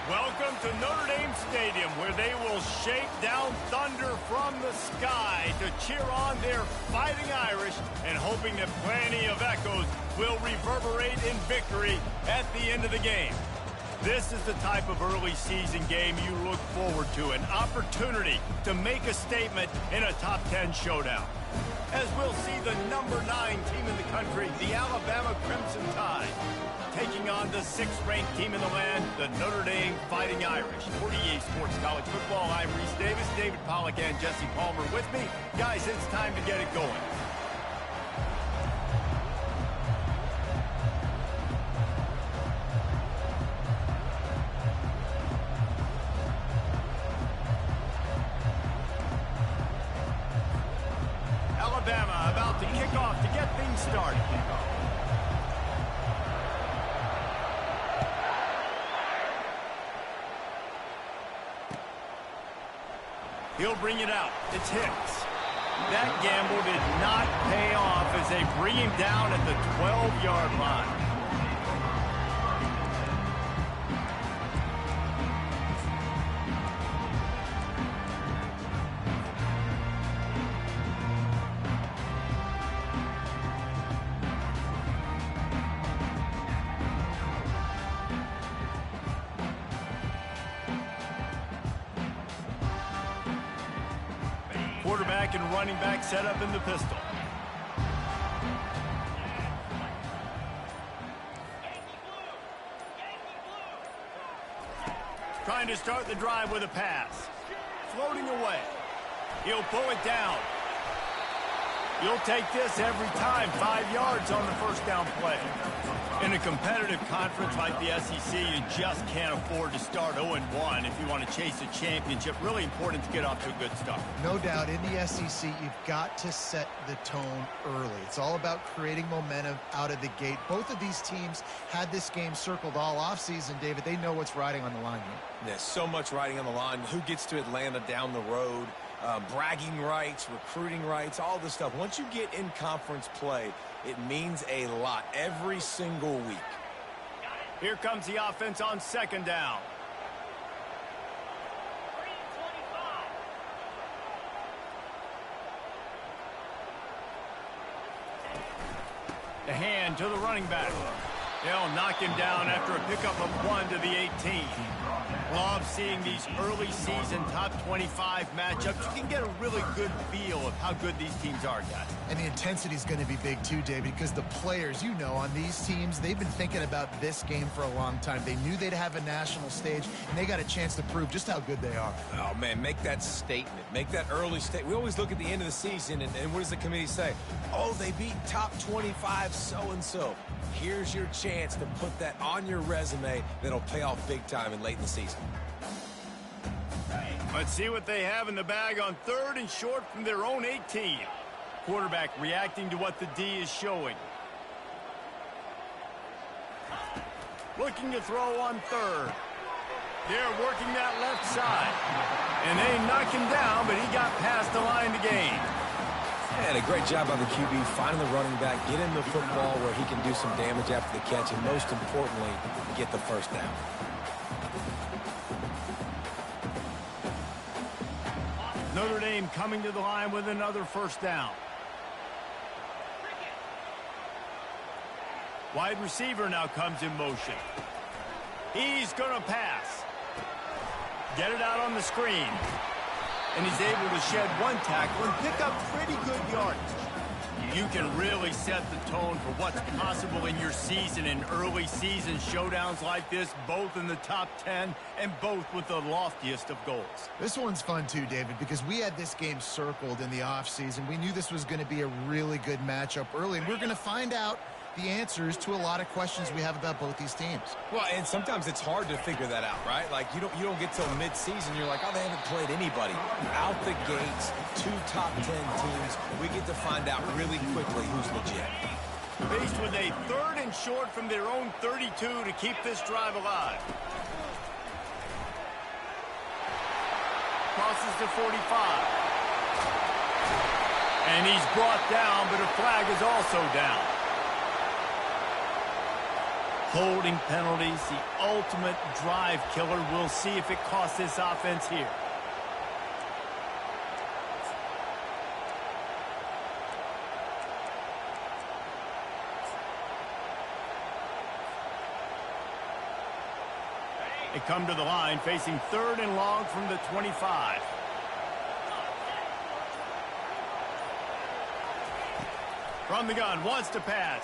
Welcome to Notre Dame Stadium, where they will shake down thunder from the sky to cheer on their Fighting Irish and hoping that plenty of echoes will reverberate in victory at the end of the game. This is the type of early season game you look forward to, an opportunity to make a statement in a top 10 showdown. As we'll see the number 9 team in the country, the Alabama Crimson Tide, taking on the 6th-ranked team in the land, the Notre Dame Fighting Irish. For EA Sports College Football, I'm Reese Davis, David Pollack, and Jesse Palmer with me. Guys, it's time to get it going. Alabama about to kick off to get things started. He'll bring it out. It's Hicks. That gamble did not pay off as they bring him down at the 12-yard line. Quarterback and running back set up in the pistol. Trying to start the drive with a pass. Floating away. He'll pull it down. You'll take this every time. 5 yards on the first down play. In a competitive conference like the SEC, you just can't afford to start 0-1 if you want to chase a championship. Really important to get off to a good start. No doubt, in the SEC, you've got to set the tone early. It's all about creating momentum out of the gate. Both of these teams had this game circled all offseason, David. They know what's riding on the line here. There's so much riding on the line. Who gets to Atlanta down the road? Bragging rights, recruiting rights, all this stuff. Once you get in conference play, it means a lot every single week. Here comes the offense on second down. The hand to the running back. They'll knock him down after a pickup of 1 to the 18. Love seeing these early season top 25 matchups. You can get a really good feel of how good these teams are, guys. And the intensity is going to be big too, David, because the players, you know, on these teams, they've been thinking about this game for a long time. They knew they'd have a national stage, and they got a chance to prove just how good they are. Oh, man, make that statement. Make that early statement. We always look at the end of the season, and what does the committee say? Oh, they beat top 25 so-and-so. Here's your chance to put that on your resume that'll pay off big time and late in the season. Let's see what they have in the bag on 3rd and short from their own 18. Quarterback reacting to what the D is showing. Looking to throw on 3rd. They're working that left side. And they knock him down, but he got past the line to gain. And a great job by the QB, finding the running back, get him the football where he can do some damage after the catch, and most importantly, get the first down. Notre Dame coming to the line with another first down. Wide receiver now comes in motion. He's going to pass. Get it out on the screen. And he's able to shed 1 tackle and pick up pretty good yardage. You can really set the tone for what's possible in your season in early season showdowns like this, both in the top 10 and both with the loftiest of goals. This one's fun too, David, because we had this game circled in the offseason. We knew this was going to be a really good matchup early, and we're going to find out the answers to a lot of questions we have about both these teams. Well, and sometimes it's hard to figure that out, right? Like, you don't get till mid-season, you're like, oh, they haven't played anybody. Out the gates, 2 top 10 teams, we get to find out really quickly who's legit. Faced with a 3rd and short from their own 32 to keep this drive alive. Crosses to 45. And he's brought down, but a flag is also down. Holding penalties, the ultimate drive killer. We'll see if it costs this offense here. They come to the line facing 3rd and long from the 25. From the gun, wants to pass.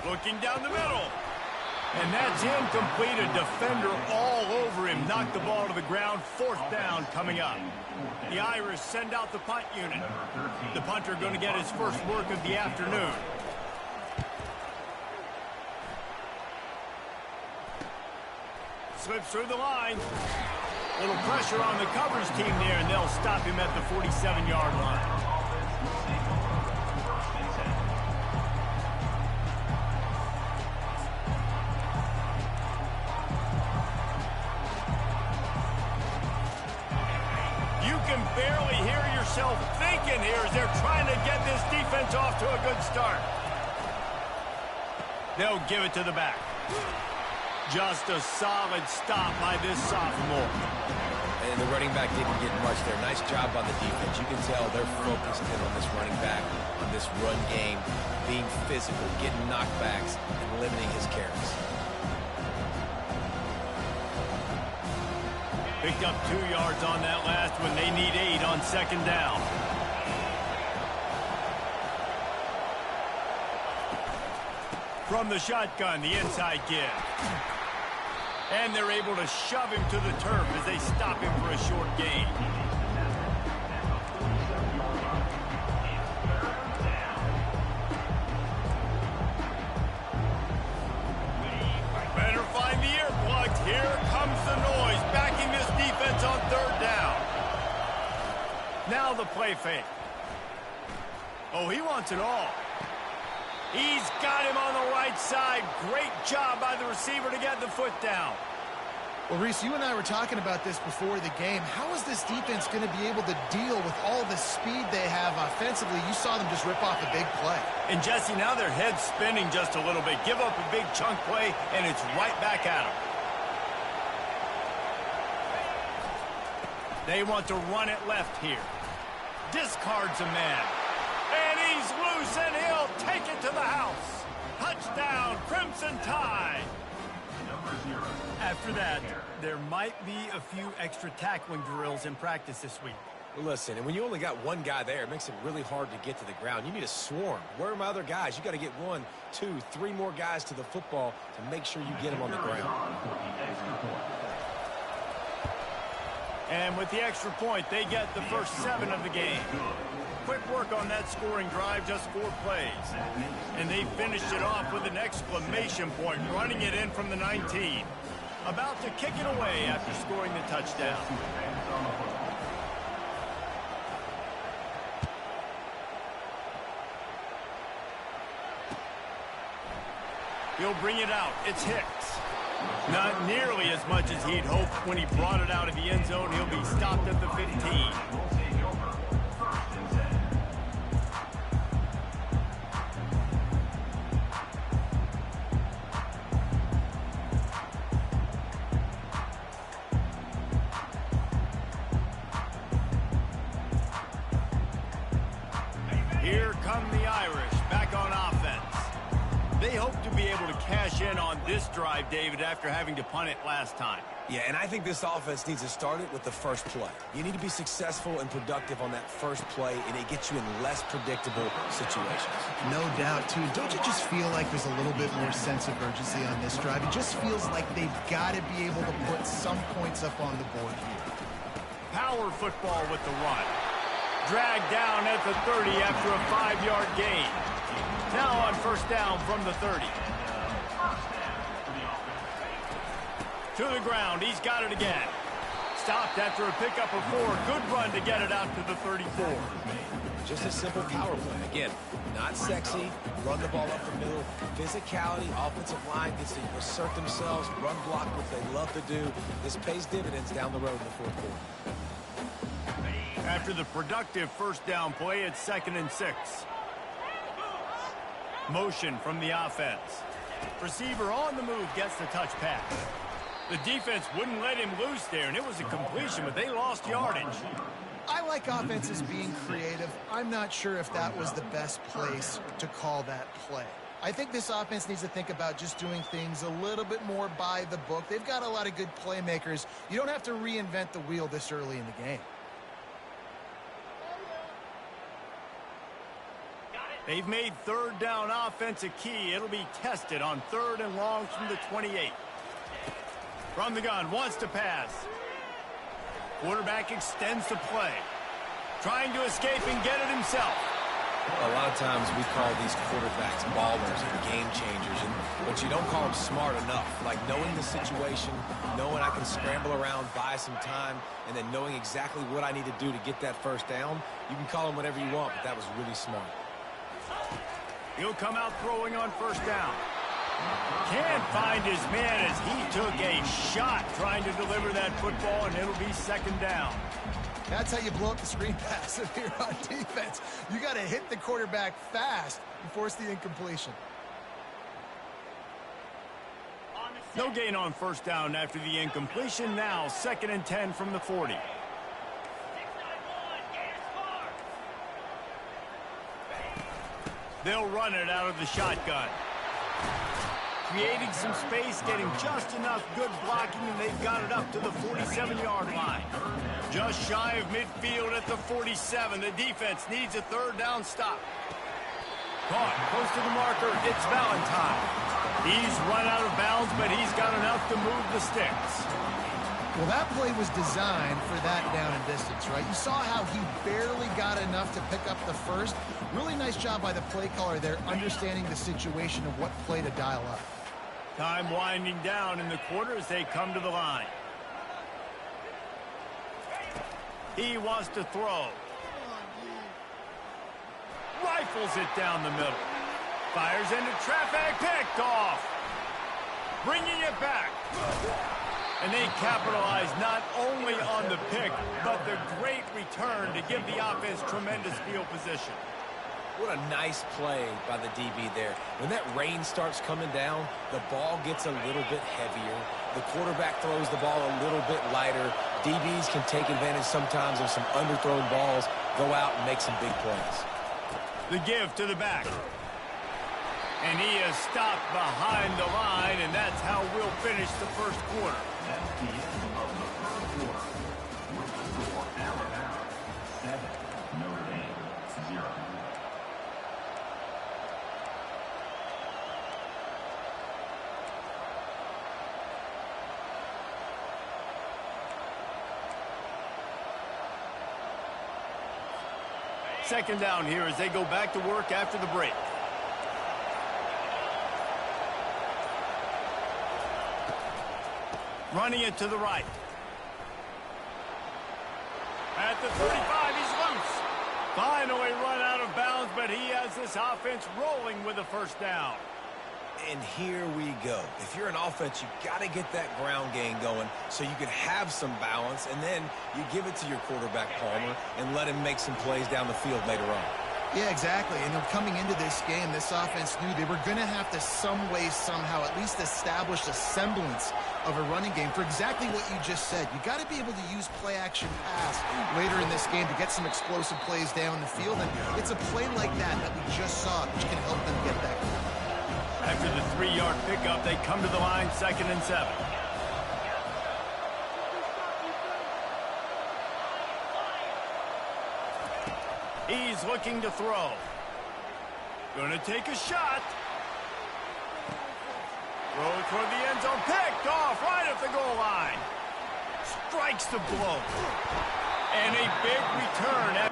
Looking down the middle. And that's incomplete. A defender all over him. Knocked the ball to the ground. 4th down coming up. The Irish send out the punt unit. The punter going to get his first work of the afternoon. Slips through the line. Little pressure on the coverage team there, and they'll stop him at the 47-yard line. You can barely hear yourself thinking here as they're trying to get this defense off to a good start. They'll give it to the back. Just a solid stop by this sophomore. And the running back didn't get much there. Nice job on the defense. You can tell they're focused in on this running back, on this run game, being physical, getting knockbacks, and limiting his carries. Picked up 2 yards on that last one. They need 8 on 2nd down. From the shotgun, the inside give. And they're able to shove him to the turf as they stop him for a short gain. Better find the earplugs. Here comes the noise, backing this defense on 3rd down. Now the play fake. Oh, he wants it all. He's got him on the right side. Great job by the receiver to get the foot down. Well, Reese, you and I were talking about this before the game. How is this defense going to be able to deal with all the speed they have offensively? You saw them just rip off a big play. And, Jesse, now their head's spinning just a little bit. Give up a big chunk play, and it's right back at them. They want to run it left here. Discards a man. And he's loose, and he'll take it to the house. Touchdown, Crimson Tide. After that, there might be a few extra tackling drills in practice this week. Well, listen, and when you only got one guy there, it makes it really hard to get to the ground. You need a swarm. Where are my other guys? You got to get 1, 2, 3 more guys to the football to make sure you get them on the ground. And with the extra point, they get the first 7 of the game. Quick work on that scoring drive, just 4 plays. And they finished it off with an exclamation point, running it in from the 19. About to kick it away after scoring the touchdown. He'll bring it out. It's Hicks. Not nearly as much as he'd hoped when he brought it out of the end zone. He'll be stopped at the 15. Here come the Irish, back on offense. They hope to be able to cash in on this drive, David, after having to punt it last time. Yeah, and I think this offense needs to start it with the first play. You need to be successful and productive on that first play, and it gets you in less predictable situations. No doubt, too. Don't you just feel like there's a little bit more sense of urgency on this drive? It just feels like they've got to be able to put some points up on the board here. Power football with the run. Dragged down at the 30 after a 5-yard gain. Now on first down from the 30. To the ground. He's got it again. Stopped after a pickup of 4. Good run to get it out to the 34. Just a simple power play. Again, not sexy. Run the ball up the middle. Physicality. Offensive line gets to assert themselves. Run block, what they love to do. This pays dividends down the road in the 4th quarter. After the productive first down play, it's 2nd and 6. Motion from the offense. Receiver on the move gets the touch pass. The defense wouldn't let him loose there, and it was a completion, but they lost yardage. I like offenses being creative. I'm not sure if that was the best place to call that play. I think this offense needs to think about just doing things a little bit more by the book. They've got a lot of good playmakers. You don't have to reinvent the wheel this early in the game. They've made third down offense a key. It'll be tested on 3rd and long from the 28. From the gun, wants to pass. Quarterback extends the play. Trying to escape and get it himself. A lot of times we call these quarterbacks ballers and game changers, but you don't call them smart enough. Like knowing the situation, knowing I can scramble around, buy some time, and then knowing exactly what I need to do to get that first down. You can call them whatever you want, but that was really smart. He'll come out throwing on 1st down. Can't find his man as he took a shot trying to deliver that football, and it'll be 2nd down. That's how you blow up the screen pass if you're on defense. You got to hit the quarterback fast and force the incompletion. No gain on 1st down after the incompletion. Now 2nd and 10 from the 40. They'll run it out of the shotgun. Creating some space, getting just enough good blocking, and they've got it up to the 47-yard line. Just shy of midfield at the 47. The defense needs a 3rd down stop. Caught close to the marker. It's Valentine. He's run out of bounds, but he's got enough to move the sticks. Well, that play was designed for that down and distance, right? You saw how he barely got enough to pick up the first. Really nice job by the play caller there, understanding the situation of what play to dial up. Time winding down in the quarter as they come to the line. He wants to throw. Rifles it down the middle. Fires into traffic, picked off. Bringing it back. And they capitalize not only on the pick, but the great return to give the offense tremendous field position. What a nice play by the DB there. When that rain starts coming down, the ball gets a little bit heavier. The quarterback throws the ball a little bit lighter. DBs can take advantage sometimes of some underthrown balls, go out and make some big plays. The give to the back. And he is stopped behind the line, and that's how we'll finish the 1st quarter. At the end of the 1st quarter, with the score Alabama 7, Notre Dame 0. Second down here as they go back to work after the break. Running it to the right. At the 35, he's loose. Finally run out of bounds, but he has this offense rolling with a 1st down. And here we go. If you're an offense, you got to get that ground game going so you can have some balance, and then you give it to your quarterback, Palmer, and let him make some plays down the field later on. Yeah, exactly. And coming into this game, this offense knew they were going to have to some way, somehow, at least establish a semblance of a running game for exactly what you just said. You got to be able to use play-action pass later in this game to get some explosive plays down the field. And it's a play like that we just saw, which can help them get that going. After the 3-yard pickup, they come to the line 2nd and 7. He's looking to throw. Gonna take a shot. Throw toward the end zone. Picked off right at the goal line. Strikes the blow. And a big return.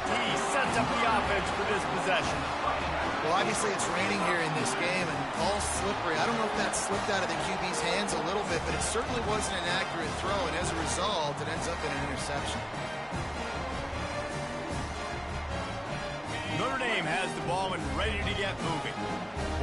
He sets up the offense for this possession. Well, obviously it's raining here in this game, and all slippery. I don't know if that slipped out of the QB's hands a little bit, but it certainly wasn't an accurate throw, and as a result, it ends up in an interception. Notre Dame has the ball and ready to get moving.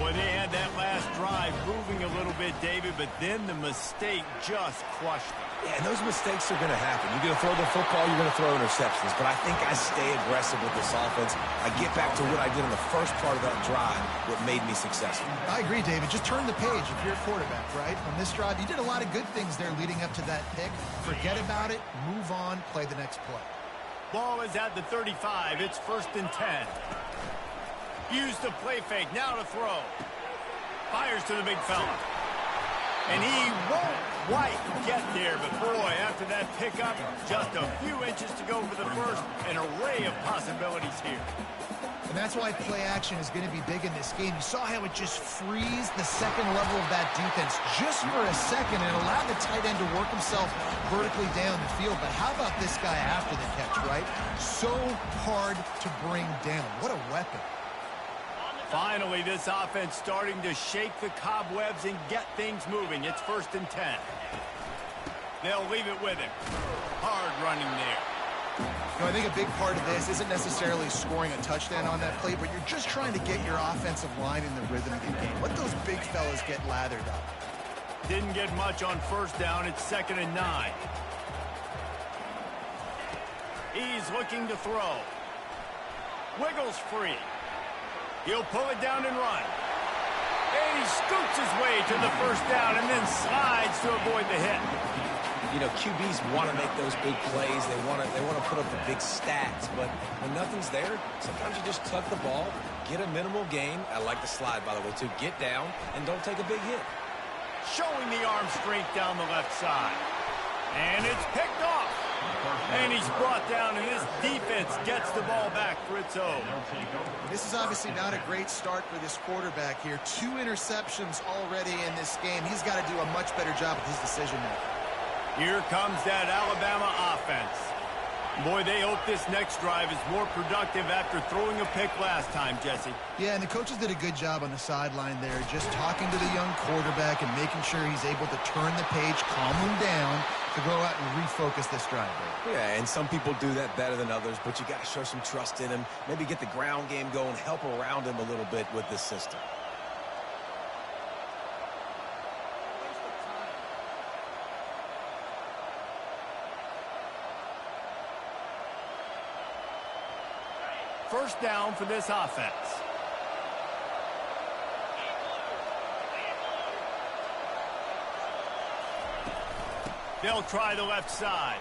Boy, they had that last last drive moving a little bit, David, but then the mistake just crushed them. Yeah, and those mistakes are going to happen. You're going to throw the football, you're going to throw interceptions. But I think I stay aggressive with this offense. I get back to what I did in the first part of that drive, what made me successful. I agree, David. Just turn the page if you're a quarterback, right? On this drive, you did a lot of good things there leading up to that pick. Forget about it, move on, play the next play. Ball is at the 35. It's 1st and 10. Use the play fake. Now to throw. Fires to the big fella. And he won't quite get there, but boy, after that pickup, just a few inches to go for the first. An array of possibilities here. And that's why play action is going to be big in this game. You saw how it just frees the second level of that defense just for a second and allowed the tight end to work himself vertically down the field. But how about this guy after the catch, right? So hard to bring down. What a weapon. Finally, this offense starting to shake the cobwebs and get things moving. It's 1st and 10. They'll leave it with him. Hard running there. You know, I think a big part of this isn't necessarily scoring a touchdown on that play, but you're just trying to get your offensive line in the rhythm of the game. Let those big fellas get lathered up. Didn't get much on 1st down. It's 2nd and 9. He's looking to throw. Wiggles free. He'll pull it down and run. And he scoots his way to the 1st down and then slides to avoid the hit. You know, QBs want to make those big plays. They want to put up the big stats. But when nothing's there, sometimes you just tuck the ball, get a minimal gain. I like the slide, by the way, too. Get down and don't take a big hit. Showing the arm strength down the left side. And it's picked off. And he's brought down, and this defense gets the ball back for its own. This is obviously not a great start for this quarterback here. 2 interceptions already in this game. He's got to do a much better job with his decision-making. Here comes that Alabama offense. Boy, they hope this next drive is more productive after throwing a pick last time, Jesse. Yeah, and the coaches did a good job on the sideline there, just talking to the young quarterback and making sure he's able to turn the page, calm him down, to go out and refocus this drive. Yeah, and some people do that better than others, but you got to show some trust in him. Maybe get the ground game going, help around him a little bit with this system. First down for this offense. They'll try the left side.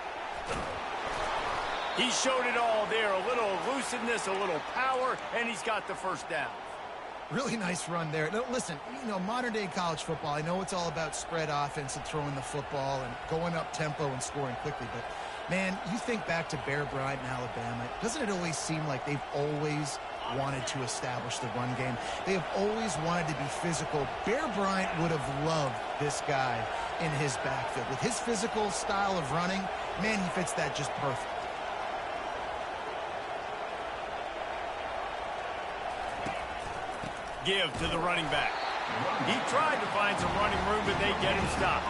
He showed it all there. A little elusiveness, a little power, and he's got the 1st down. Really nice run there. No, listen, you know, modern-day college football, I know it's all about spread offense and throwing the football and going up tempo and scoring quickly, but, man, you think back to Bear Bryant in Alabama, doesn't it always seem like they've always wanted to establish the run game? They have always wanted to be physical. Bear Bryant would have loved this guy in his backfield. With his physical style of running, man, he fits that just perfect. Give to the running back. He tried to find some running room, but they get him stopped.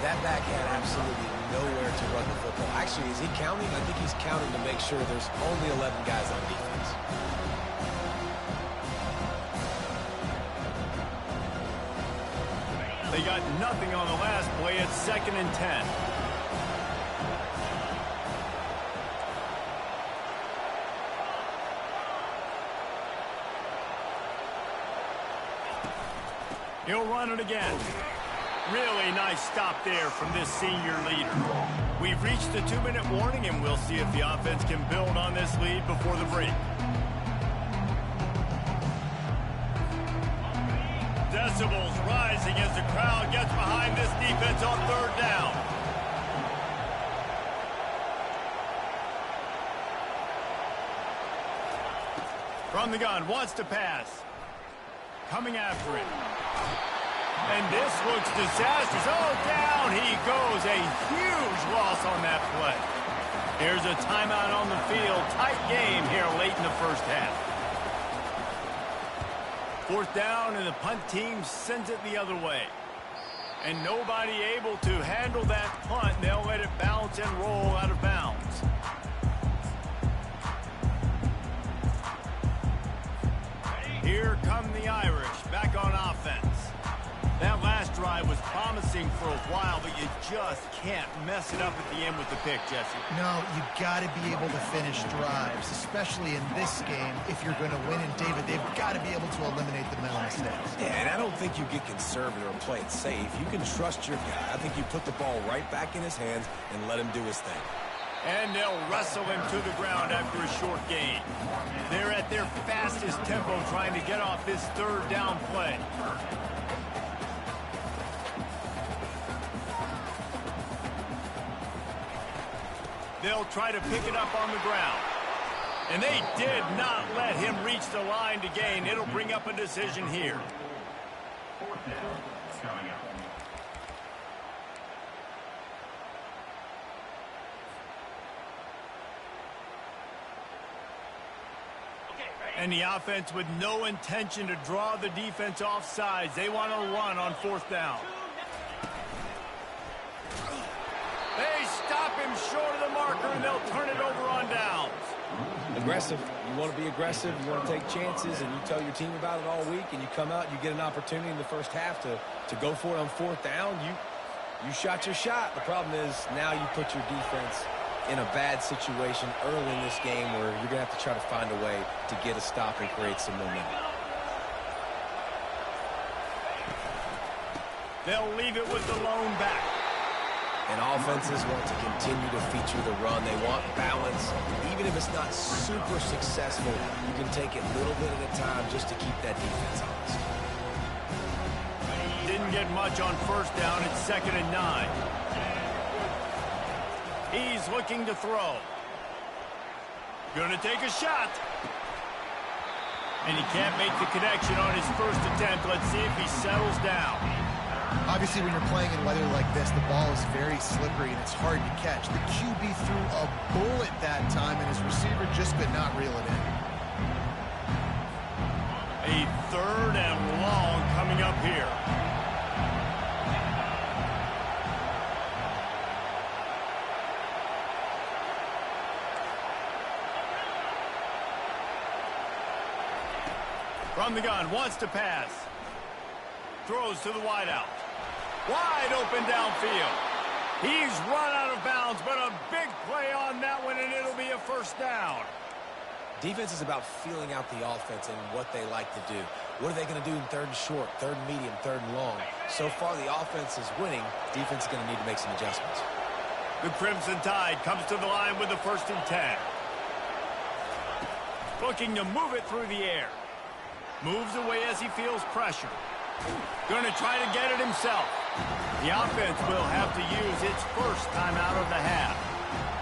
That back had absolutely nowhere to run the football. Actually, is he counting? I think he's counting to make sure there's only 11 guys on defense. They got nothing on the last play. It's 2nd and 10. He'll run it again. Really nice stop there from this senior leader. We've reached the 2-minute warning, and we'll see if the offense can build on this lead before the break. Decibels rising as the crowd gets behind this defense on 3rd down. From the gun, wants to pass. Coming after him. And this looks disastrous. Oh, down he goes. A huge loss on that play. Here's a timeout on the field. Tight game here late in the 1st half. 4th down, and the punt team sends it the other way. And nobody able to handle that punt. They'll let it bounce and roll out of bounds. Here come the Irish back on offense. pressing for a while, but you just can't mess it up at the end with the pick, Jesse. No, you've got to be able to finish drives, especially in this game. If you're going to win, and David, they've got to be able to eliminate the mental mistakes. Yeah, and I don't think you get conservative or play it safe. You can trust your guy. I think you put the ball right back in his hands and let him do his thing. And they'll wrestle him to the ground after a short gain. They're at their fastest tempo trying to get off this third down play. They'll try to pick it up on the ground. And they did not let him reach the line to gain. It'll bring up a decision here. Fourth down, coming up. And the offense with no intention to draw the defense off sides. They want to run on fourth down. They stop him short of the marker, and they'll turn it over on downs. Aggressive. You want to be aggressive. You want to take chances, and you tell your team about it all week, and you come out, you get an opportunity in the first half to go for it on fourth down. You shot your shot. The problem is now you put your defense in a bad situation early in this game where you're going to have to try to find a way to get a stop and create some momentum. They'll leave it with the lone back. And offenses want to continue to feature the run. They want balance. Even if it's not super successful, you can take it little bit at a time just to keep that defense honest. Didn't get much on first down. It's 2nd and 9. He's looking to throw. Gonna take a shot. And he can't make the connection on his first attempt. Let's see if he settles down. Obviously, when you're playing in weather like this, the ball is very slippery and it's hard to catch. The QB threw a bullet that time, and his receiver just could not reel it in. A 3rd and long coming up here. From the gun, wants to pass. Throws to the wideout. Wide open downfield. He's run out of bounds, but a big play on that one, and it'll be a first down. Defense is about feeling out the offense and what they like to do. What are they going to do in 3rd and short, 3rd and medium, 3rd and long? So far, the offense is winning. Defense is going to need to make some adjustments. The Crimson Tide comes to the line with the 1st and 10. Looking to move it through the air. Moves away as he feels pressure. Going to try to get it himself. The offense will have to use its first timeout of the half.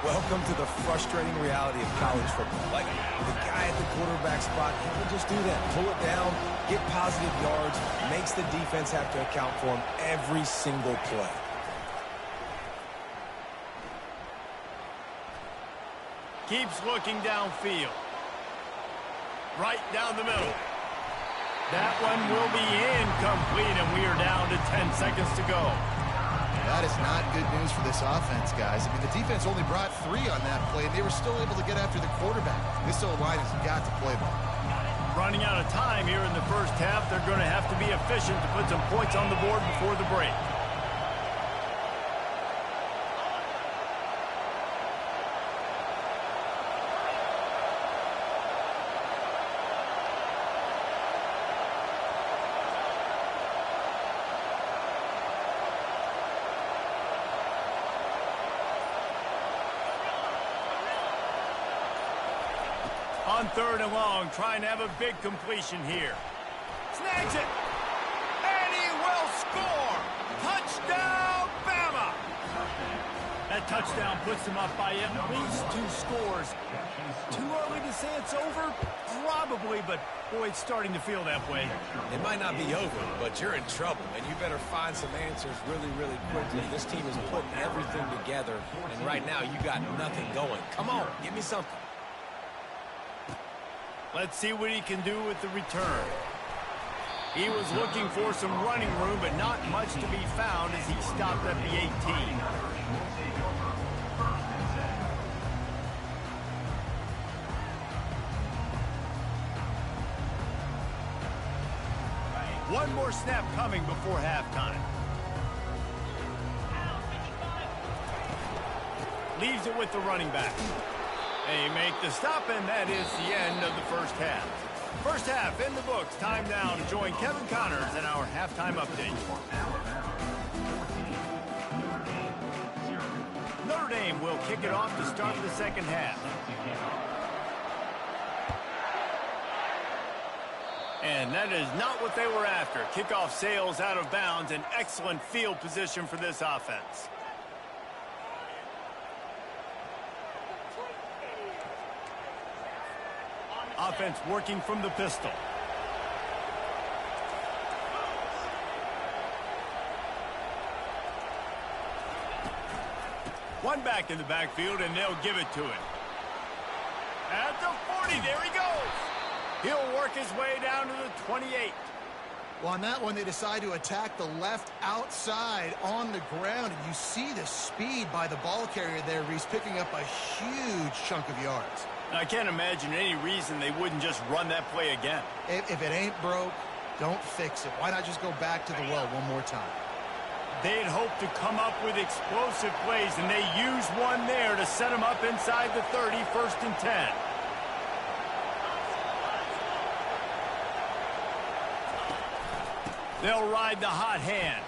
Welcome to the frustrating reality of college football. Like, the guy at the quarterback spot, he can just do that. Pull it down, get positive yards, makes the defense have to account for him every single play. Keeps looking downfield. Right down the middle. That one will be incomplete, and we are down to 10 seconds to go. That is not good news for this offense, guys. I mean, the defense only brought 3 on that play, and they were still able to get after the quarterback. This O-line has got to play ball. Running out of time here in the first half. They're going to have to be efficient to put some points on the board before the break. On 3rd and long, trying to have a big completion here. Snags it. And he will score. Touchdown, Bama. That touchdown puts them up by at least 2 scores. Too early to say it's over? Probably, but boy, it's starting to feel that way. It might not be over, but you're in trouble, and you better find some answers really, really quickly. This team is putting everything together, and right now you got nothing going. Come on, give me something. Let's see what he can do with the return. He was looking for some running room, but not much to be found as he stopped at the 18. One more snap coming before halftime. leaves it with the running back. They make the stop, and that is the end of the first half. First half in the books. Time now to join Kevin Connors in our halftime update. Notre Dame will kick it off to start the second half. And that is not what they were after. Kickoff sails out of bounds. An excellent field position for this offense. Offense working from the pistol. One back in the backfield, and they'll give it to him. At the 40, there he goes. He'll work his way down to the 28. Well, on that one, they decide to attack the left outside on the ground, and you see the speed by the ball carrier there. He's picking up a huge chunk of yards. I can't imagine any reason they wouldn't just run that play again. If it ain't broke, don't fix it. Why not just go back to the well one more time? They'd hoped to come up with explosive plays, and they used one there to set them up inside the 30, 1st and 10. They'll ride the hot hand.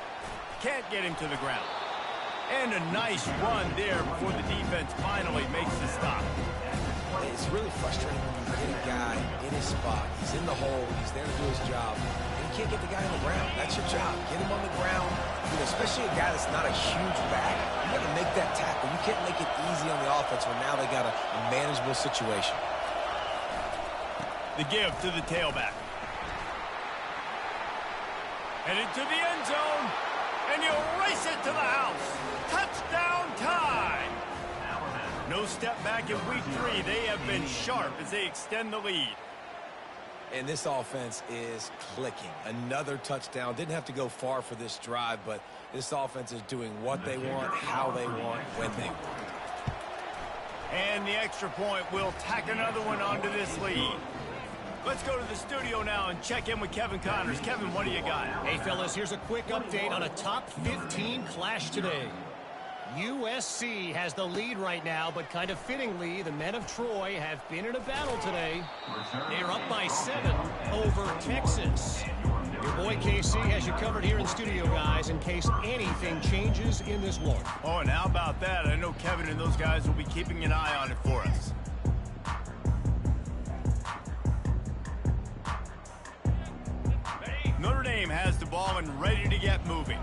Can't get him to the ground. And a nice run there before the defense finally makes the stop. It's really frustrating when you get a guy in his spot. He's in the hole. He's there to do his job. And you can't get the guy on the ground. That's your job. Get him on the ground. You know, especially a guy that's not a huge back. You got to make that tackle. You can't make it easy on the offense when now they got a manageable situation. The give to the tailback. Headed to the end zone. And you race it to the house. Touchdown time. No step back in week 3. They have been sharp as they extend the lead. And this offense is clicking. Another touchdown. Didn't have to go far for this drive, but this offense is doing what they want, how they want, when they want. And the extra point will tack another one onto this lead. Let's go to the studio now and check in with Kevin Connors. Kevin, what do you got? Hey, fellas, here's a quick update on a top 15 clash today. USC has the lead right now, but kind of fittingly, the men of Troy have been in a battle today. They're up by 7 over Texas. Your boy KC has you covered here in studio, guys, in case anything changes in this one. Oh, and how about that? I know Kevin and those guys will be keeping an eye on it for us. Notre Dame has the ball and ready to get moving.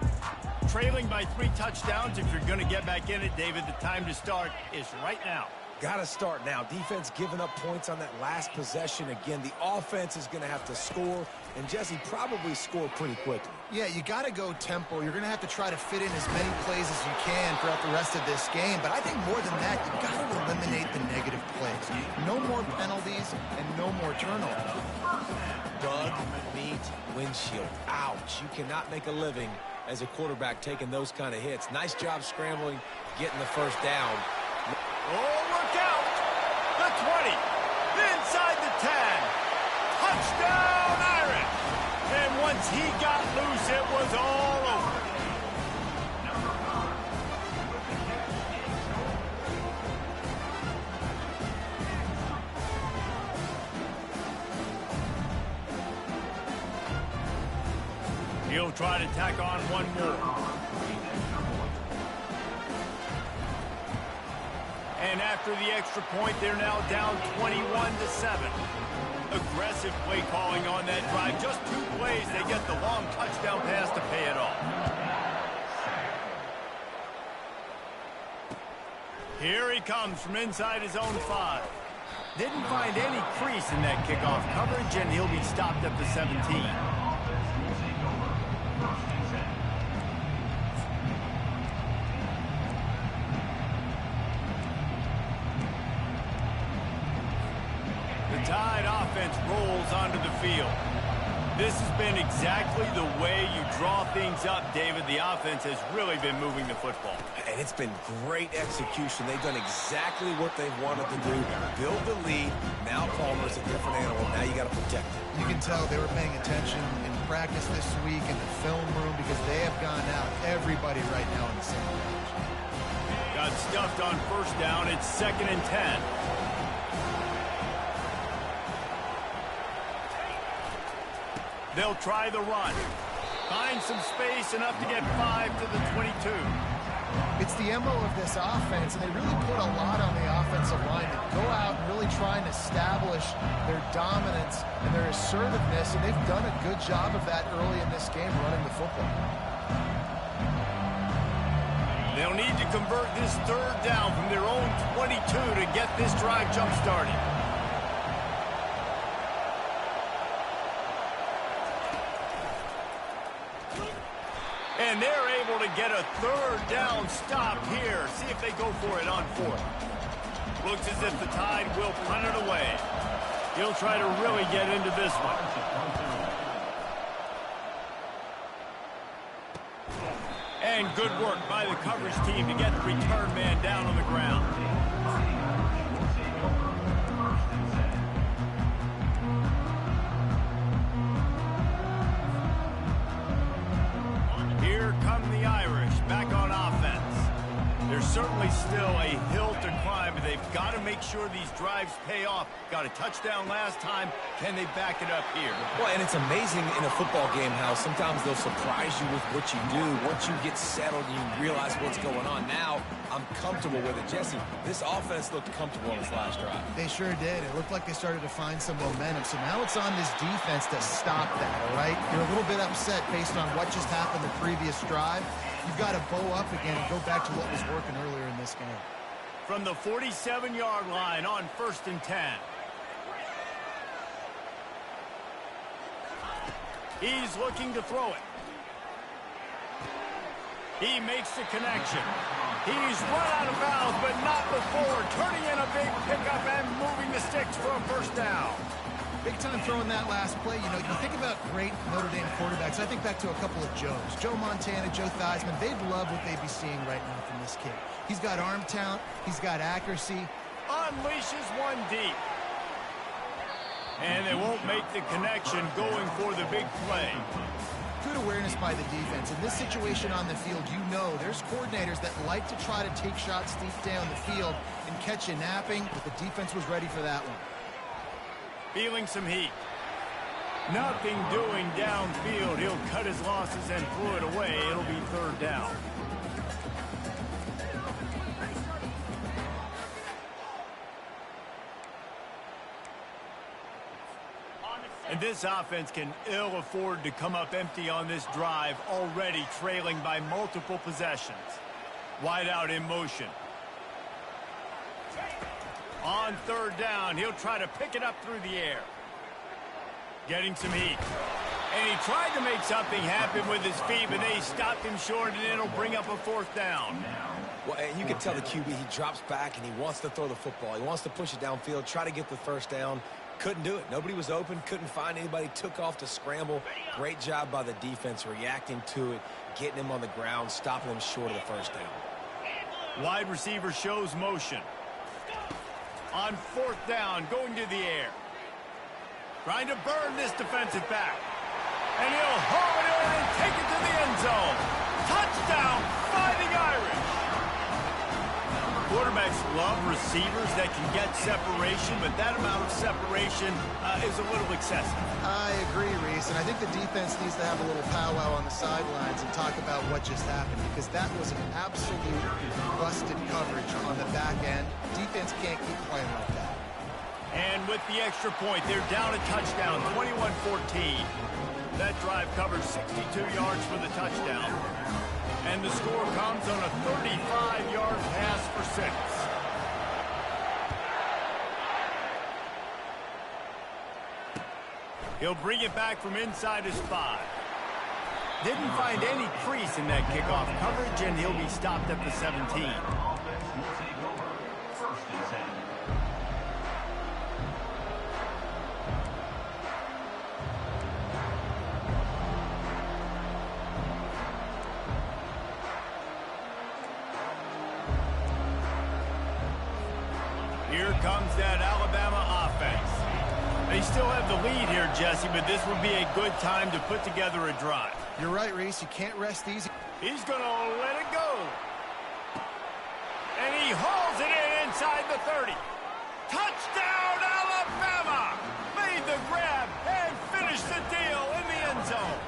Trailing by 3 touchdowns. If you're going to get back in it, David, the time to start is right now. Got to start now. Defense giving up points on that last possession. Again, the offense is going to have to score, and Jesse probably score pretty quickly. Yeah, you got to go tempo. You're going to have to try to fit in as many plays as you can throughout the rest of this game. But I think more than that, you got to eliminate the negative plays. No more penalties and no more turnovers. Bug meat windshield. Ouch. You cannot make a living as a quarterback taking those kind of hits. Nice job scrambling, getting the first down. Oh, look out! The 20, inside the 10. Touchdown, Irish! And once he got loose, it was all over. He'll try to tack on one more. And after the extra point, they're now down 21-7. Aggressive play calling on that drive. Just 2 plays, they get the long touchdown pass to pay it off. Here he comes from inside his own 5. Didn't find any crease in that kickoff coverage, and he'll be stopped at the 17. Tide offense rolls onto the field. This has been exactly the way you draw things up, David. The offense has really been moving the football. And it's been great execution. They've done exactly what they've wanted to do. Build the lead. Now Palmer's a different animal. Now you got to protect it. You can tell they were paying attention in practice this week in the film room because they have gone out, everybody right now in the same page. Got stuffed on first down. It's 2nd and 10. They'll try the run. Find some space, enough to get 5 to the 22. It's the MO of this offense, and they really put a lot on the offensive line to go out and really try and establish their dominance and their assertiveness, and they've done a good job of that early in this game running the football. They'll need to convert this 3rd down from their own 22 to get this drive jump-started. And they're able to get a 3rd down stop here. See if they go for it on 4th. Looks as if the Tide will punt it away. He'll try to really get into this one. And good work by the coverage team to get the return man down on the ground. Here come the Irish back on offense. There's certainly still a hill to climb, but they've got to make sure these drives pay off. Got a touchdown last time. Can they back it up here? Well, and it's amazing in a football game how sometimes they'll surprise you with what you do. Once you get settled, you realize what's going on. Now, I'm comfortable with it. Jesse, this offense looked comfortable on this last drive. They sure did. It looked like they started to find some momentum. So now it's on this defense to stop that, all right? You're a little bit upset based on what just happened the previous drive. You've got to bow up again and go back to what was working earlier in this game. From the 47-yard line on 1st and 10. He's looking to throw it. He makes the connection. He's run out of bounds, but not before turning in a big pickup and moving the sticks for a 1st down. Big time throwing that last play. You know, you think about great Notre Dame quarterbacks. I think back to a couple of Joes. Joe Montana, Joe Theismann. They'd love what they'd be seeing right now from this kid. He's got arm talent. He's got accuracy. Unleashes one deep. And they won't make the connection going for the big play. Good awareness by the defense. In this situation on the field, you know there's coordinators that like to try to take shots deep down the field and catch you napping, but the defense was ready for that one. Feeling some heat. Nothing doing downfield. He'll cut his losses and throw it away. It'll be 3rd down. And this offense can ill afford to come up empty on this drive, already trailing by multiple possessions. Wide out in motion. On 3rd down, he'll try to pick it up through the air. Getting some heat. And he tried to make something happen with his feet, but they stopped him short, and it'll bring up a 4th down. Well, and you can tell the QB, he drops back, and he wants to throw the football. He wants to push it downfield, try to get the 1st down. Couldn't do it. Nobody was open, couldn't find anybody, took off to scramble. Great job by the defense reacting to it, getting him on the ground, stopping him short of the 1st down. Wide receiver shows motion. On 4th down, going to the air. Trying to burn this defensive back. And he'll haul it in and take it to the end zone. Touchdown, Fighting Irish. Quarterbacks love receivers that can get separation, but that amount of separation is a little excessive. I agree, Reese, and I think the defense needs to have a little powwow on the sidelines and talk about what just happened, because that was an absolute busted coverage on the back end. Defense can't keep playing like that. And with the extra point, they're down a touchdown, 21-14. That drive covered 62 yards for the touchdown. And the score comes on a 35-yard pass for 6. He'll bring it back from inside his 5. Didn't find any crease in that kickoff coverage, and he'll be stopped at the 17. Here comes that Alabama offense. They still have the lead here, Jesse, but this would be a good time to put together a drive. You're right, Reese. You can't rest easy. He's going to let it go. he hauls it in inside the 30. Touchdown, Alabama! Made the grab and finished the deal in the end zone.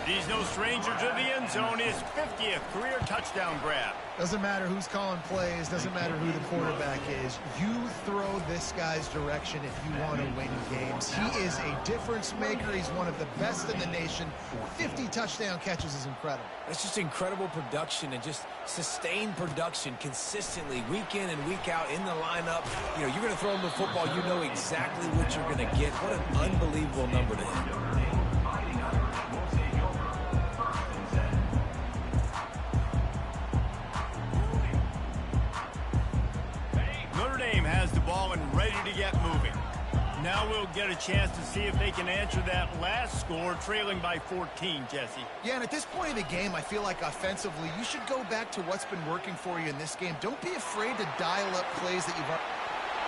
He's no stranger to the end zone. His 50th career touchdown grab. Doesn't matter who's calling plays, doesn't matter who the quarterback is. You throw this guy's direction if you want to win games. He is a difference maker. He's one of the best in the nation. 50 touchdown catches is incredible. It's just incredible production and just sustained production consistently week in and week out in the lineup. You know, you're going to throw him the football, you know exactly what you're going to get. What an unbelievable number to hit. Notre Dame has the ball and ready to get moving. Now we'll get a chance to see if they can answer that last score, trailing by 14, Jesse. Yeah, and at this point of the game, I feel like offensively, you should go back to what's been working for you in this game. Don't be afraid to dial up plays that you've already...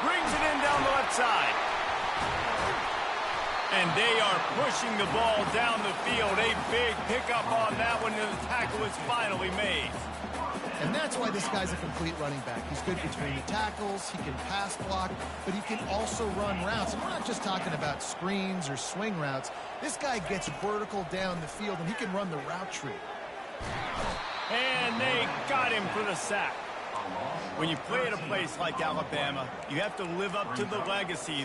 Brings it in down the left side. And they are pushing the ball down the field. A big pickup on that one, and the tackle is finally made. And that's why this guy's a complete running back. He's good between the tackles, he can pass block, but he can also run routes. And we're not just talking about screens or swing routes. This guy gets vertical down the field, and he can run the route tree. And they got him for the sack. When you play at a place like Alabama, you have to live up to the legacy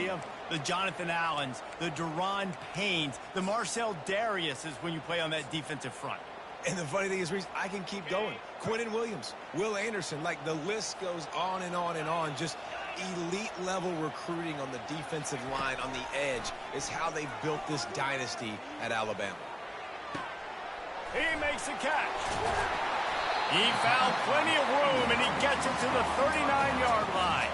of the Jonathan Allens, the Daron Paynes, the Marcel Dariuses when you play on that defensive front. And the funny thing is, Reese, I can keep going. Quentin Williams, Will Anderson, like the list goes on and on and on. Just elite level recruiting on the defensive line, on the edge, is how they've built this dynasty at Alabama. He makes a catch. He found plenty of room, and he gets it to the 39-yard line.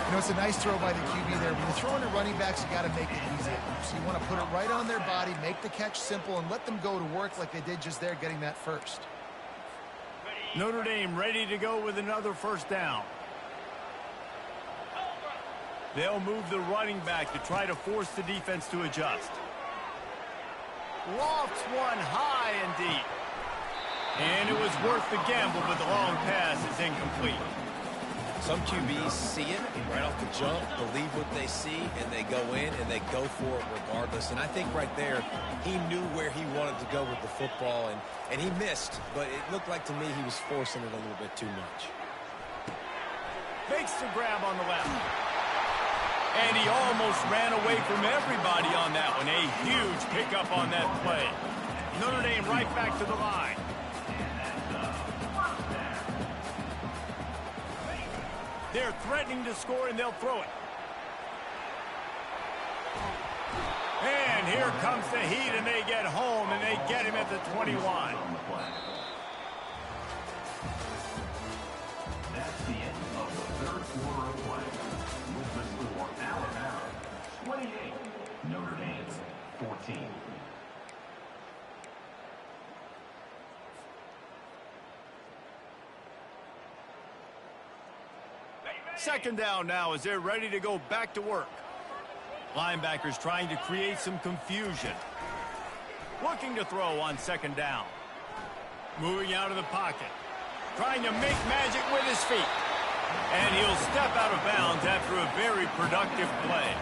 You know, it's a nice throw by the QB there. When you're throwing to running backs, you got to make it easy. So you want to put it right on their body, make the catch simple, and let them go to work like they did just there, getting that first. Notre Dame ready to go with another first down. They'll move the running back to try to force the defense to adjust. Lofts one high and deep. And it was worth the gamble, but the long pass is incomplete. Some QBs see it right off the jump, believe what they see, and they go in and they go for it regardless. And I think right there, he knew where he wanted to go with the football, and he missed. But it looked like to me he was forcing it a little bit too much. Makes the grab on the left. And he almost ran away from everybody on that one. A huge pickup on that play. Notre Dame right back to the line. They're threatening to score, and they'll throw it. And here comes the heat, and they get home, and they get him at the 21. That's the end of the third quarter of play. With the score, Alabama 28, Notre Dame 14. Second down now as they're ready to go back to work. Linebackers trying to create some confusion. Looking to throw on second down. Moving out of the pocket. Trying to make magic with his feet. And he'll step out of bounds after a very productive play.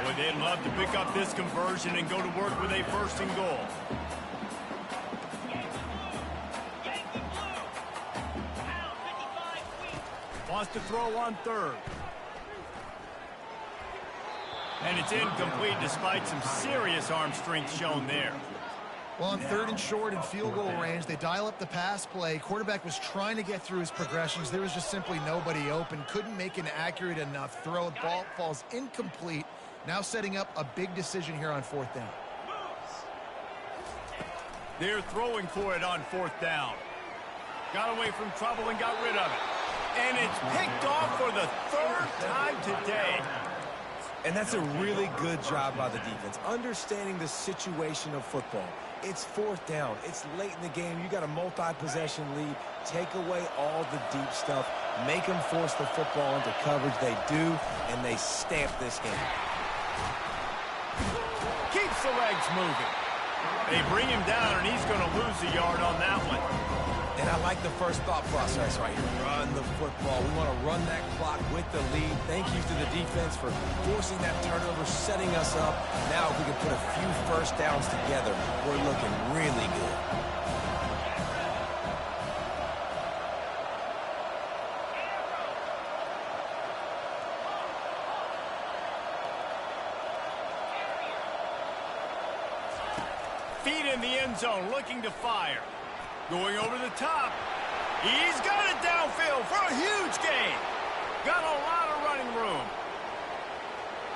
Boy, they'd love to pick up this conversion and go to work with a first and goal. Wants to throw on third. And it's incomplete despite some serious arm strength shown there. Well, on third and short and field goal range, they dial up the pass play. Quarterback was trying to get through his progressions. There was just simply nobody open. Couldn't make an accurate enough throw. The ball falls incomplete. Now setting up a big decision here on fourth down. They're throwing for it on fourth down. Got away from trouble and got rid of it. And it's picked off for the third time today. And that's a really good job by the defense, understanding the situation of football. It's fourth down. It's late in the game. You got a multi-possession lead. Take away all the deep stuff. Make them force the football into coverage. They do, and they stamp this game. Keeps the legs moving. They bring him down, and he's going to lose a yard on that one. And I like the first thought process right here. Run the football. We want to run that clock with the lead. Thank you to the defense for forcing that turnover, setting us up. Now if we can put a few first downs together, we're looking really good. Feet in the end zone, looking to fire. Going over the top. He's got it downfield for a huge gain. Got a lot of running room.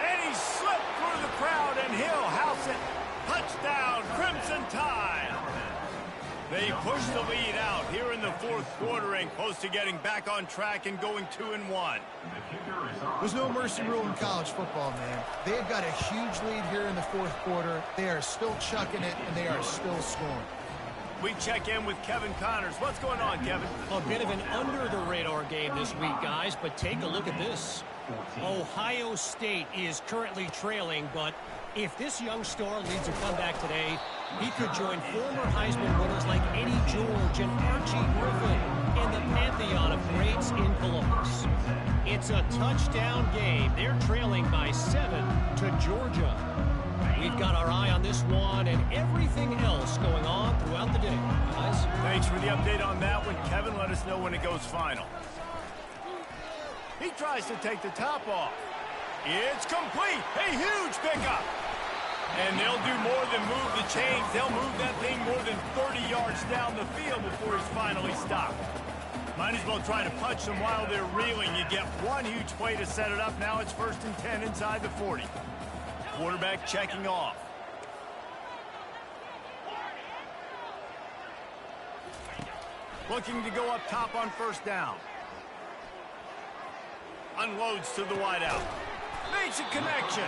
And he slipped through the crowd, and he'll house it. Touchdown, Crimson Tide. They push the lead out here in the fourth quarter and close to getting back on track and going 2-1. There's no mercy rule in college football, man. They've got a huge lead here in the fourth quarter. They are still chucking it, and they are still scoring. We check in with Kevin Connors. What's going on, Kevin? A bit of an under-the-radar game this week, guys, but take a look at this. Ohio State is currently trailing, but if this young star leads a comeback today, he could join former Heisman winners like Eddie George and Archie Griffin in the pantheon of greats in Columbus. It's a touchdown game. They're trailing by 7 to Georgia. We've got our eye on this one and everything else going on throughout the day, guys. Thanks for the update on that one, Kevin. Let us know when it goes final. He tries to take the top off. It's complete. A huge pickup. And they'll do more than move the chains. They'll move that thing more than 30 yards down the field before he's finally stopped. Might as well try to punch them while they're reeling. You get one huge play to set it up. Now it's 1st and 10 inside the 40. Quarterback checking off. Looking to go up top on 1st down. Unloads to the wideout. Makes a connection.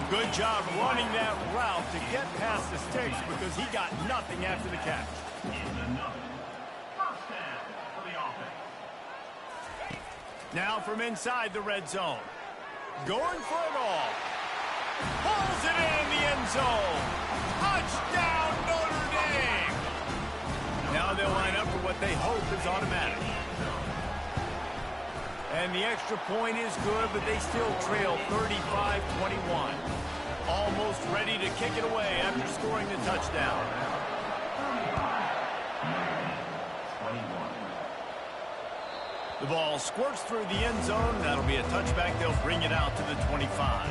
Good job running that route to get past the sticks because he got nothing after the catch. Now from inside the red zone. Going for it all. Pulls it in the end zone. Touchdown, Notre Dame. Now they'll line up for what they hope is automatic. And the extra point is good, but they still trail 35-21. Almost ready to kick it away after scoring the touchdown. The ball squirts through the end zone. That'll be a touchback. They'll bring it out to the 25.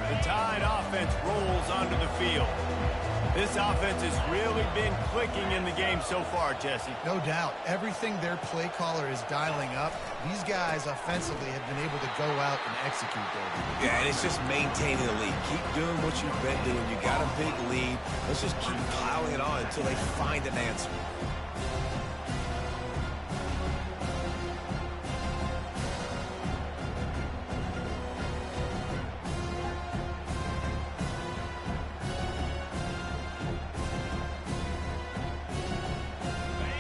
The Tide offense rolls onto the field. This offense has really been clicking in the game so far, Jesse. No doubt. Everything their play caller is dialing up, these guys offensively have been able to go out and execute, David. Yeah, and it's just maintaining the lead. Keep doing what you've been doing. You got a big lead. Let's just keep piling it on until they find an answer.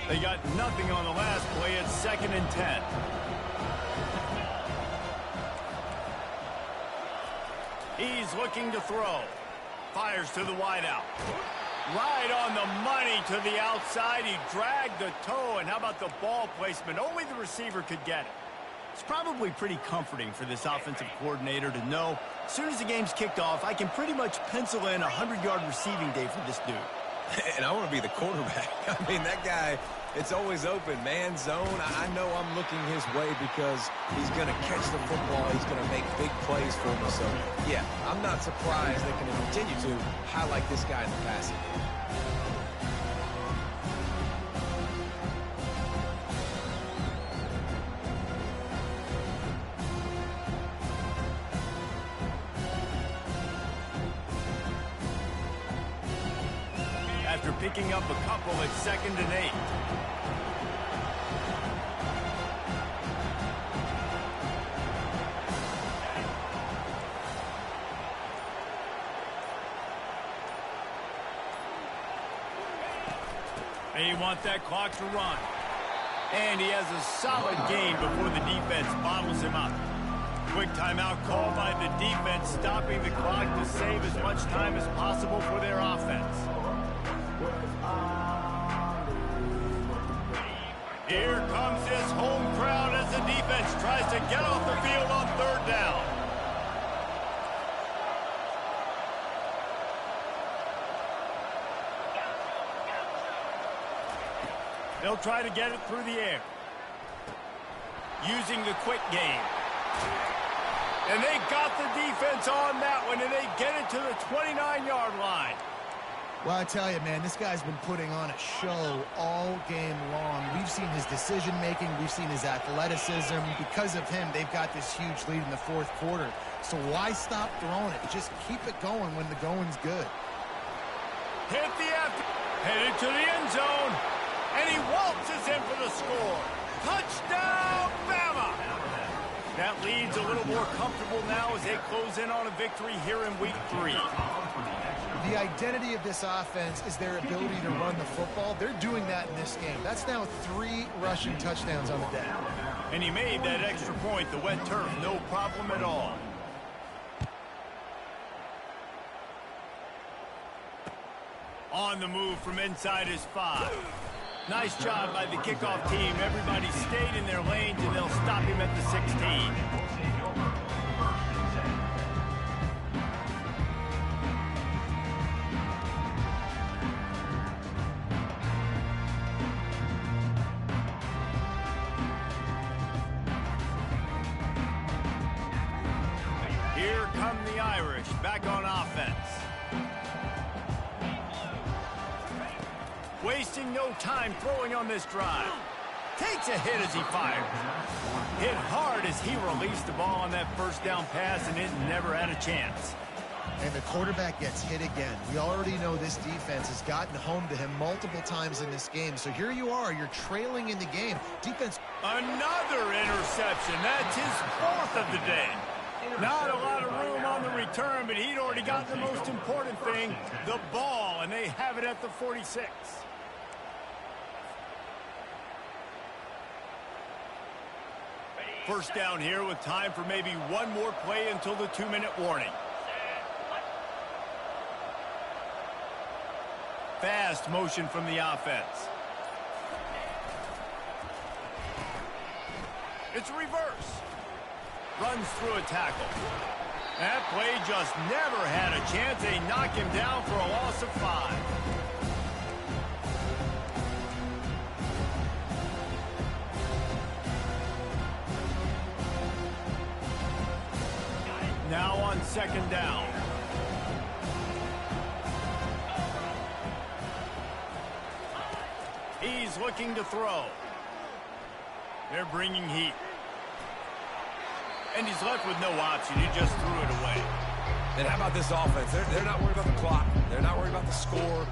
They got nothing on the last play. It's 2nd and 10. He's looking to throw. Fires to the wideout. Right on the money to the outside. He dragged the toe. And how about the ball placement? Only the receiver could get it. It's probably pretty comforting for this offensive coordinator to know as soon as the game's kicked off, I can pretty much pencil in a 100-yard receiving day for this dude. And I want to be the quarterback. I mean, that guy, it's always open. Man zone, I know I'm looking his way because he's going to catch the football. He's going to make big plays for me. So, yeah, I'm not surprised they can continue to highlight this guy in the passing. After picking up a couple at 2nd and 8. They want that clock to run. And he has a solid gain before the defense bottles him up. Quick timeout called by the defense, stopping the clock to save as much time as possible for their offense. Here comes this home crowd as the defense tries to get off the field on third down. They'll try to get it through the air. Using the quick game. And they got the defense on that one, and they get it to the 29-yard line. Well, I tell you, man, this guy's been putting on a show all game long. We've seen his decision-making. We've seen his athleticism. Because of him, they've got this huge lead in the fourth quarter. So why stop throwing it? Just keep it going when the going's good. Hit the after. Headed to the end zone. And he waltzes in for the score. Touchdown, Bama! That lead's a little more comfortable now as they close in on a victory here in week 3. The identity of this offense is their ability to run the football. They're doing that in this game. That's now 3 rushing touchdowns on the day. And he made that extra point, the wet turf, no problem at all. On the move from inside his 5. Nice job by the kickoff team. Everybody stayed in their lanes, and they'll stop him at the 16. Here come the Irish back on offense. Wasting no time throwing on this drive. Takes a hit as he fires. Hit hard as he released the ball on that first down pass, and it never had a chance. And the quarterback gets hit again. We already know this defense has gotten home to him multiple times in this game. So here you are. You're trailing in the game. Defense. Another interception. That's his 4th of the day. Not a lot of room on the return, but he'd already got the most important thing, the ball, and they have it at the 46. First down here with time for maybe one more play until the 2-minute warning. Fast motion from the offense. It's a reverse. Runs through a tackle. That play just never had a chance. They knock him down for a loss of 5. Now on second down. He's looking to throw. They're bringing heat. And he's left with no option. He just threw it away. And how about this offense? They're not worried about the clock. They're not worried about the score.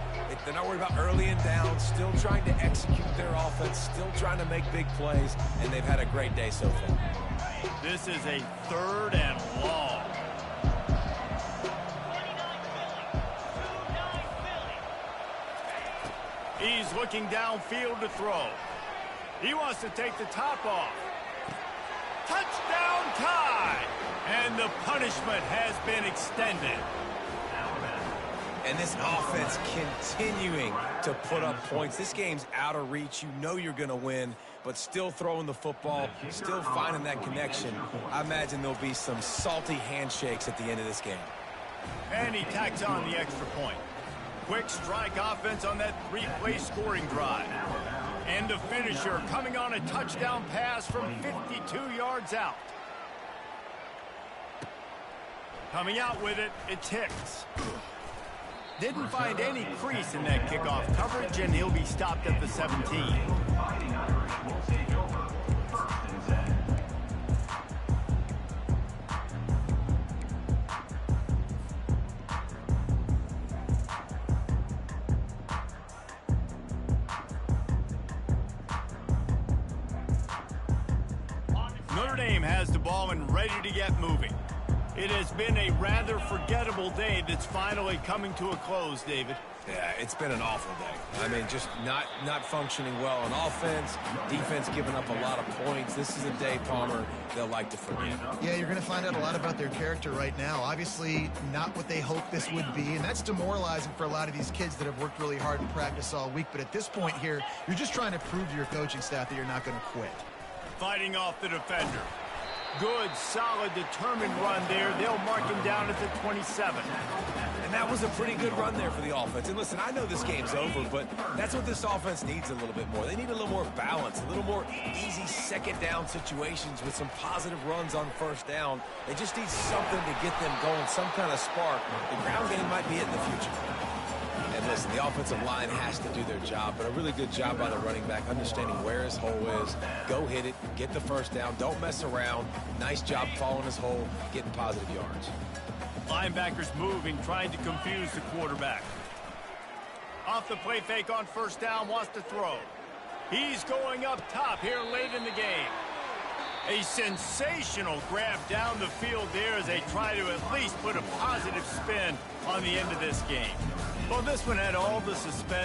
They're not worried about early and down. Still trying to execute their offense. Still trying to make big plays. And they've had a great day so far. This is a 3rd and long. He's looking downfield to throw. He wants to take the top off. Touchdown tie! And the punishment has been extended. And this offense continuing to put up points. This game's out of reach. You know you're going to win, but still throwing the football, still finding that connection. I imagine there'll be some salty handshakes at the end of this game. And he tacks on the extra point. Quick strike offense on that 3-play scoring drive. And the finisher coming on a touchdown pass from 52 yards out. Coming out with it, it's Hicks. Didn't find any crease in that kickoff coverage, and he'll be stopped at the 17. Notre Dame has the ball and ready to get moving. It has been a rather forgettable day that's finally coming to a close, David. Yeah, it's been an awful day. I mean, just not functioning well on offense, defense giving up a lot of points. This is a day, Palmer, they'll like to forget. Yeah, you're going to find out a lot about their character right now. Obviously, not what they hoped this would be, and that's demoralizing for a lot of these kids that have worked really hard in practice all week. But at this point here, you're just trying to prove to your coaching staff that you're not going to quit. Fighting off the defender. Good, solid, determined run there. They'll mark him down at the 27. And that was a pretty good run there for the offense. And listen, I know this game's over, but that's what this offense needs a little bit more. They need a little more balance, a little more easy second down situations with some positive runs on first down. They just need something to get them going, some kind of spark. The ground game might be it in the future. And listen, the offensive line has to do their job, but a really good job by the running back, understanding where his hole is. Go hit it, get the first down, don't mess around. Nice job following his hole, getting positive yards. Linebackers moving, trying to confuse the quarterback. Off the play fake on first down, wants to throw. He's going up top here late in the game. A sensational grab down the field there as they try to at least put a positive spin on the end of this game. Well, this one had all the suspense.